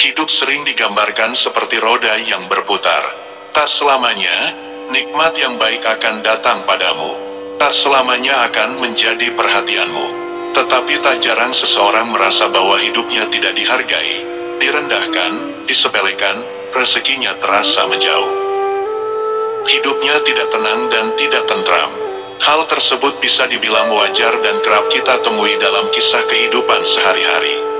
Hidup sering digambarkan seperti roda yang berputar. Tak selamanya, nikmat yang baik akan datang padamu. Tak selamanya akan menjadi perhatianmu. Tetapi tak jarang seseorang merasa bahwa hidupnya tidak dihargai, direndahkan, disepelekan, rezekinya terasa menjauh. Hidupnya tidak tenang dan tidak tentram. Hal tersebut bisa dibilang wajar dan kerap kita temui dalam kisah kehidupan sehari-hari.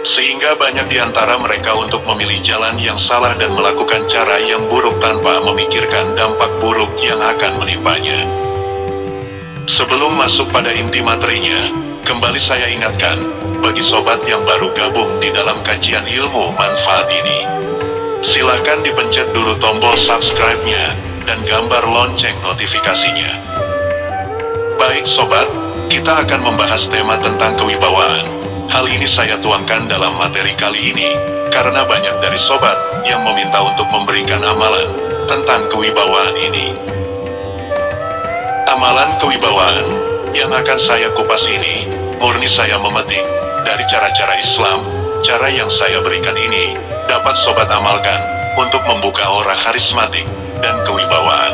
Sehingga banyak di antara mereka untuk memilih jalan yang salah dan melakukan cara yang buruk tanpa memikirkan dampak buruk yang akan menimpanya. Sebelum masuk pada inti materinya, kembali saya ingatkan, bagi sobat yang baru gabung di dalam kajian ilmu manfaat ini, silahkan dipencet dulu tombol subscribe-nya dan gambar lonceng notifikasinya. Baik sobat, kita akan membahas tema tentang kewibawaan. Hal ini saya tuangkan dalam materi kali ini, karena banyak dari sobat yang meminta untuk memberikan amalan tentang kewibawaan ini. Amalan kewibawaan yang akan saya kupas ini, murni saya memetik dari cara-cara Islam. Cara yang saya berikan ini, dapat sobat amalkan untuk membuka aura karismatik dan kewibawaan.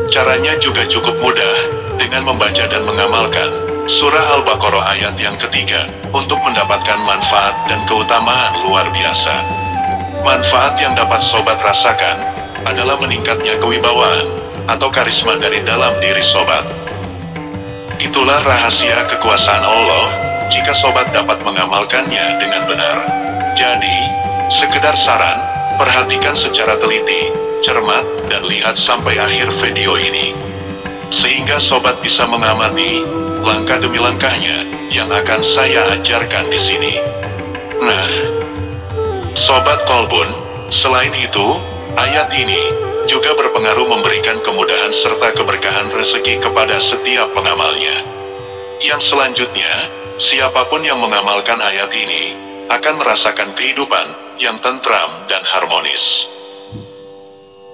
Caranya juga cukup mudah, dengan membaca dan mengamalkan Surah Al-Baqarah ayat yang ketiga, untuk mendapatkan manfaat dan keutamaan luar biasa. Manfaat yang dapat sobat rasakan, adalah meningkatnya kewibawaan, atau karisma dari dalam diri sobat. Itulah rahasia kekuasaan Allah, jika sobat dapat mengamalkannya dengan benar. Jadi, sekedar saran, perhatikan secara teliti, cermat, dan lihat sampai akhir video ini. Sehingga sobat bisa mengamati langkah demi langkahnya yang akan saya ajarkan di sini. Nah, sobat Kolbun, selain itu, ayat ini juga berpengaruh memberikan kemudahan serta keberkahan rezeki kepada setiap pengamalnya. Yang selanjutnya, siapapun yang mengamalkan ayat ini akan merasakan kehidupan yang tentram dan harmonis.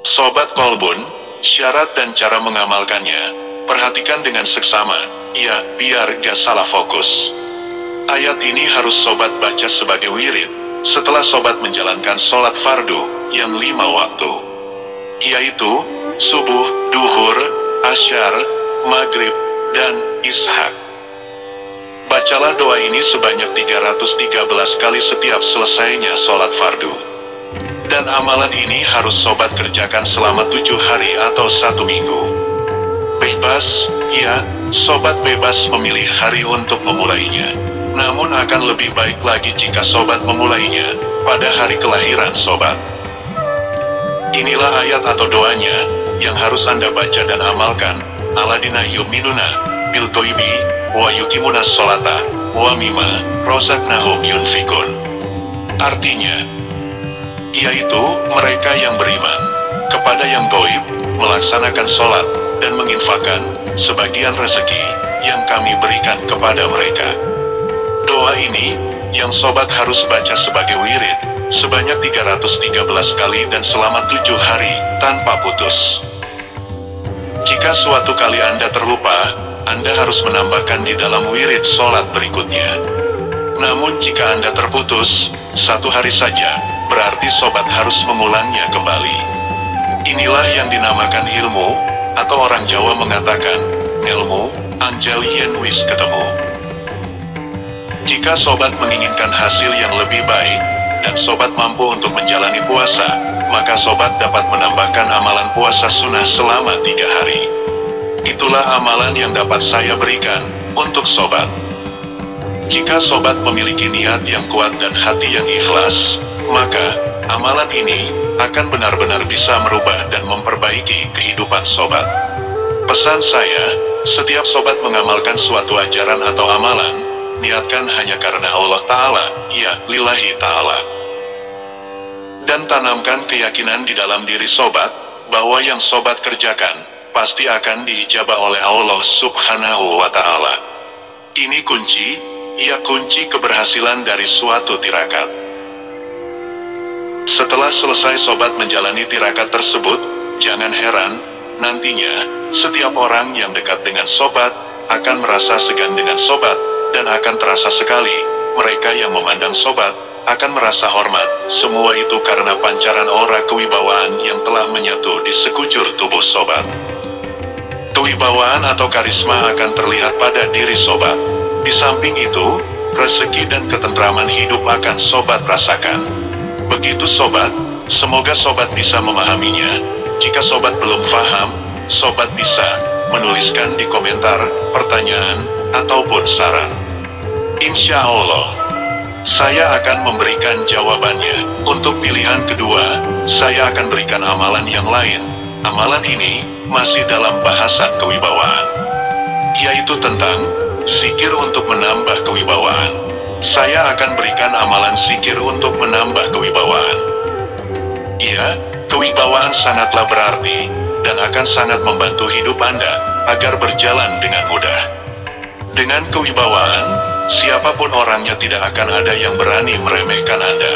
Sobat Kolbun, syarat dan cara mengamalkannya, perhatikan dengan seksama, ya, biar gak salah fokus. Ayat ini harus sobat baca sebagai wirid, setelah sobat menjalankan sholat fardu, yang 5 waktu. Yaitu, subuh, duhur, asyar, maghrib, dan ishak. Bacalah doa ini sebanyak 313 kali setiap selesainya sholat fardu. Dan amalan ini harus sobat kerjakan selama 7 hari atau 1 minggu. Bebas, ya, sobat bebas memilih hari untuk memulainya. Namun akan lebih baik lagi jika sobat memulainya pada hari kelahiran sobat. Inilah ayat atau doanya yang harus Anda baca dan amalkan. Aladina yuminuna bil toibi wa yukimuna sholata wa mima rozaqnahum yunfikun. Artinya, yaitu mereka yang beriman kepada yang gaib, melaksanakan sholat dan menginfakkan sebagian rezeki yang kami berikan kepada mereka. Doa ini yang sobat harus baca sebagai wirid sebanyak 313 kali dan selama 7 hari tanpa putus. Jika suatu kali Anda terlupa, Anda harus menambahkan di dalam wirid sholat berikutnya. Namun jika Anda terputus 1 hari saja, berarti sobat harus mengulangnya kembali. Inilah yang dinamakan ilmu, atau orang Jawa mengatakan, ngelmu, anjal yen wis ketemu. Jika sobat menginginkan hasil yang lebih baik, dan sobat mampu untuk menjalani puasa, maka sobat dapat menambahkan amalan puasa sunnah selama 3 hari. Itulah amalan yang dapat saya berikan untuk sobat. Jika sobat memiliki niat yang kuat dan hati yang ikhlas, maka amalan ini akan benar-benar bisa merubah dan memperbaiki kehidupan sobat. Pesan saya, setiap sobat mengamalkan suatu ajaran atau amalan, niatkan hanya karena Allah Ta'ala, ya, lillahi Ta'ala. Dan tanamkan keyakinan di dalam diri sobat, bahwa yang sobat kerjakan, pasti akan diijabah oleh Allah Subhanahu wa Ta'ala. Ini kunci, ya kunci keberhasilan dari suatu tirakat. Setelah selesai sobat menjalani tirakat tersebut, jangan heran, nantinya, setiap orang yang dekat dengan sobat, akan merasa segan dengan sobat, dan akan terasa sekali, mereka yang memandang sobat, akan merasa hormat. Semua itu karena pancaran aura kewibawaan yang telah menyatu di sekujur tubuh sobat. Kewibawaan atau karisma akan terlihat pada diri sobat. Di samping itu, rezeki dan ketentraman hidup akan sobat rasakan. Begitu sobat, semoga sobat bisa memahaminya. Jika sobat belum paham, sobat bisa menuliskan di komentar pertanyaan ataupun saran. Insya Allah, saya akan memberikan jawabannya. Untuk pilihan kedua, saya akan berikan amalan yang lain. Amalan ini masih dalam bahasan kewibawaan, yaitu tentang zikir untuk menambah kewibawaan. Saya akan berikan amalan zikir untuk menambah kewibawaan. Ya, kewibawaan sangatlah berarti, dan akan sangat membantu hidup Anda, agar berjalan dengan mudah. Dengan kewibawaan, siapapun orangnya tidak akan ada yang berani meremehkan Anda.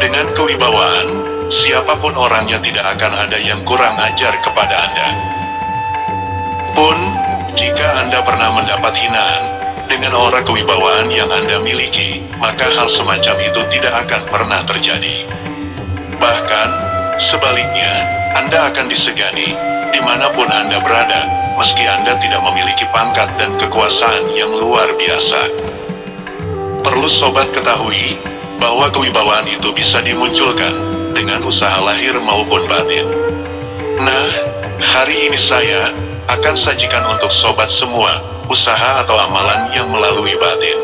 Dengan kewibawaan, siapapun orangnya tidak akan ada yang kurang ajar kepada Anda. Pun, jika Anda pernah mendapat hinaan, dengan aura kewibawaan yang Anda miliki, maka hal semacam itu tidak akan pernah terjadi. Bahkan, sebaliknya, Anda akan disegani, dimanapun Anda berada, meski Anda tidak memiliki pangkat dan kekuasaan yang luar biasa. Perlu sobat ketahui, bahwa kewibawaan itu bisa dimunculkan, dengan usaha lahir maupun batin. Nah, hari ini saya akan sajikan untuk sobat semua, usaha atau amalan yang melalui batin,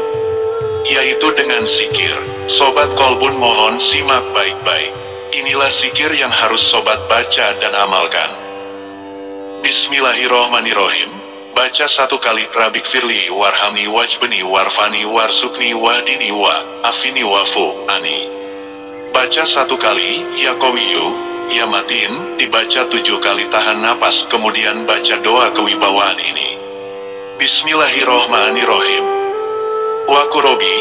yaitu dengan zikir. Sobat Kolbun mohon simak baik-baik. Inilah zikir yang harus sobat baca dan amalkan. Bismillahirrohmanirrohim. Baca 1 kali Rabik firli warhamni wajbeni warfani warsukni wahdini wa afini wafu ani. Baca 1 kali Ya Qawiyu, Ya Matin, dibaca 7 kali tahan napas, kemudian baca doa kewibawaan ini. Bismillahirrohmanirrohim. Wa kurobi,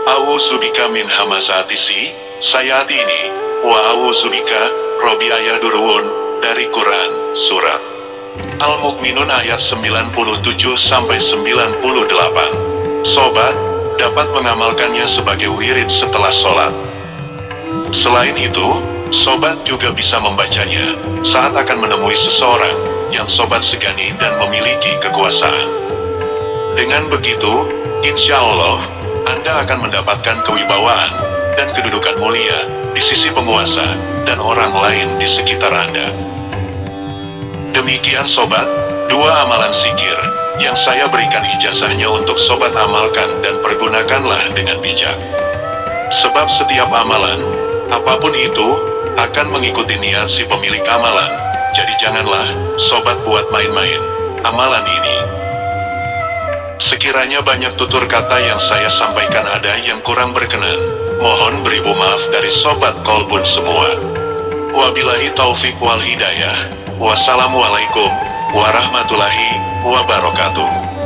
a'udzubika min hamasatisi, sayat ini, wa a'udzubika, robi ayah durwun, dari Quran, surat Al-Mu'minun ayat 97-98. Sobat, dapat mengamalkannya sebagai wirid setelah sholat. Selain itu, sobat juga bisa membacanya saat akan menemui seseorang yang sobat segani dan memiliki kekuasaan. Dengan begitu, insya Allah, Anda akan mendapatkan kewibawaan dan kedudukan mulia di sisi penguasa dan orang lain di sekitar Anda. Demikian sobat, 2 amalan zikir yang saya berikan ijazahnya untuk sobat amalkan dan pergunakanlah dengan bijak. Sebab setiap amalan, apapun itu, akan mengikuti niat si pemilik amalan. Jadi janganlah sobat buat main-main amalan ini. Sekiranya banyak tutur kata yang saya sampaikan ada yang kurang berkenan, mohon beribu maaf dari sobat Kolbun semua. Wabillahi taufik wal hidayah. Wassalamualaikum warahmatullahi wabarakatuh.